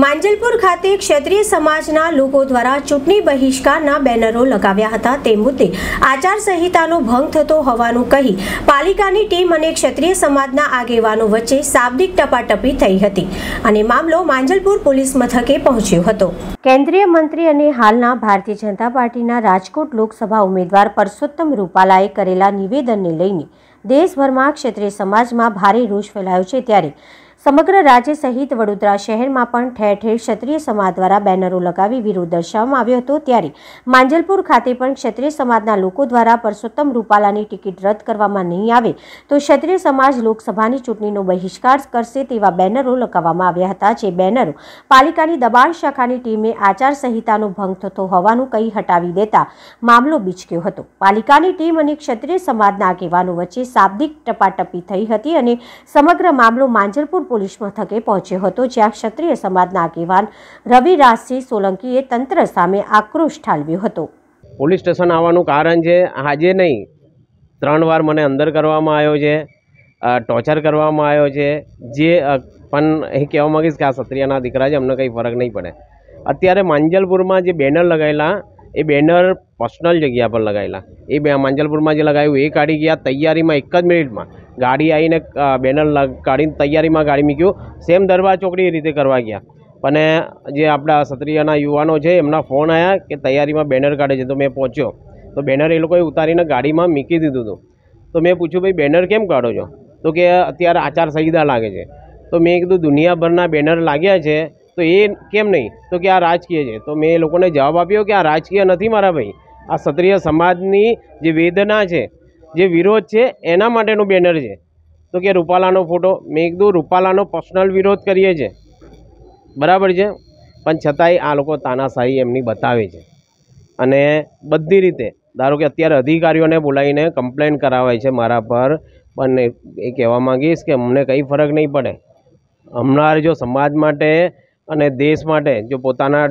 માંજલપુર ખાતે ક્ષત્રિય સમાજના લોકો દ્વારા ચૂંટણી બહિષ્કારના બેનરો લગાવ્યા હતા। તે મુદ્દે આચારસંહિતાનો ભંગ થતો હોવાનું કહી પાલિકાની ટીમ અને ક્ષત્રિય સમાજના આગેવાનો વચ્ચે શાબ્દિક ટપાટપી થઈ હતી અને મામલો માંજલપુર પોલીસ મથકે પહોંચ્યો હતો। કેન્દ્રીય મંત્રી અને હાલના ભારતીય જનતા પાર્ટીના રાજકોટ લોકસભા ઉમેદવાર પરસોત્તમ રૂપાલાએ કરેલા નિવેદનને લઈને દેશભરમાં ક્ષત્રિય સમાજમાં ભારે રોષ ફેલાયો છે। ત્યારે સમગ્ર રાજ્ય સહિત વડોદરા શહેરમાં પણ ઠેર ઠેર ક્ષત્રિય સમાજ દ્વારા બેનરો લગાવી વિરોધ દર્શાવવામાં આવ્યો હતો। ત્યારે માંજલપુર ખાતે પણ ક્ષત્રિય સમાજના લોકો દ્વારા પરસોત્તમ રૂપાલાની ટિકિટ રદ કરવામાં નહીં આવે તો ક્ષત્રિય સમાજ લોકસભાની ચૂંટણીનો બહિષ્કાર કરશે તેવા બેનરો લગાવવામાં આવ્યા હતા। જે બેનરો પાલિકાની દબાણ શાખાની ટીમે આચારસંહિતાનો ભંગ થતો હોવાનું કહી હટાવી દેતા મામલો બીચક્યો હતો। પાલિકાની ટીમ અને ક્ષત્રિય સમાજના આગેવાનો વચ્ચે શાબ્દિક ટપાટપી થઈ હતી અને સમગ્ર મામલો માંજલપુર પોલીસ મથકે પહોંચ્યો હતો, જ્યાં ક્ષત્રિય સમાજના આગેવાન રવિરાજસિંહ સોલંકીએ તંત્ર સામે આક્રોશ ઠાલવ્યો હતો। પોલીસ સ્ટેશન આવવાનું કારણ છે આજે નહીં 3 વાર મને અંદર કરવામાં આવ્યો છે, ટોર્ચર કરવામાં આવ્યો છે। જે પણ એ કહેવા માંગીશ કે આ ક્ષત્રિયના દીકરા છે, અમને કંઈ ફરક નહીં પડે। અત્યારે માંજલપુરમાં જે બેનર લગાવેલા એ બેનર પર્સનલ જગ્યા પર લગાવેલા, એ માંજલપુરમાં જે લગાવ્યું એ કાઢી ગયા તૈયારીમાં 1 જ મિનિટમાં ગાડી આવીને બેનર કાઢીને તૈયારીમાં ગાડી મૂક્યું। સેમ દરબાર ચોકડી એ રીતે કરવા ગયા, પણ જે આપણા ક્ષત્રિયના યુવાનો છે એમના ફોન આવ્યા કે તૈયારીમાં બેનર કાઢે છે, તો મેં પહોંચ્યો તો બેનર એ લોકોએ ઉતારીને ગાડીમાં મૂકી દીધું હતું। તો મેં પૂછ્યું ભાઈ બેનર કેમ કાઢો છો? તો કે અત્યારે આચારસંહિતા લાગે છે। તો મેં કીધું દુનિયાભરના બેનર લાગ્યા છે તો એ કેમ નહીં? તો કે આ રાજકીય છે। તો મેં એ લોકોને જવાબ આપ્યો કે આ રાજકીય નથી મારા ભાઈ, આ ક્ષત્રિય સમાજની જે વેદના છે, જે વિરોધ છે એના માટેનું બેનર છે। તો કે રૂપાલાનો ફોટો, મેં કીધું રૂપાલાનો પર્સનલ વિરોધ કરીએ છીએ, બરાબર છે, પણ છતાંય આ લોકો તાનાશાહી એમની બતાવે છે અને બધી રીતે ધારો કે અત્યારે અધિકારીઓને બોલાવીને કમ્પ્લેન કરાવાય છે મારા પર, પણ એ કહેવા માંગીશ કે અમને કંઈ ફરક નહીં પડે। હમણાં જો સમાજ માટે અને દેશ માટે જો પોતાના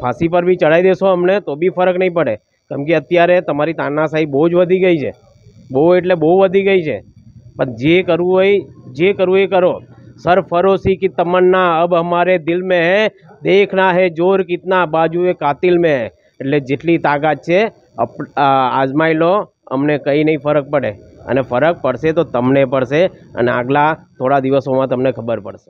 ફાંસી પર બી ચડાવી દેશો અમને તો બી ફરક નહીં પડે, કેમ કે અત્યારે તમારી તાનાશાહી બહુ જ વધી ગઈ છે, બહુ એટલે બહુ વધી ગઈ છે। પણ જે કરવું હોય જે કરવું એ કરો। सरफरोशी की तमन्ना अब हमारे दिल में है, देखना है जोर कितना बाजुए कातिल में है। એટલે જેટલી તાકાત છે આજમાઈ લો, અમને કંઈ નહીં ફરક પડે અને ફરક પડશે તો તમને પડશે અને આગલા થોડા દિવસોમાં તમને ખબર પડશે।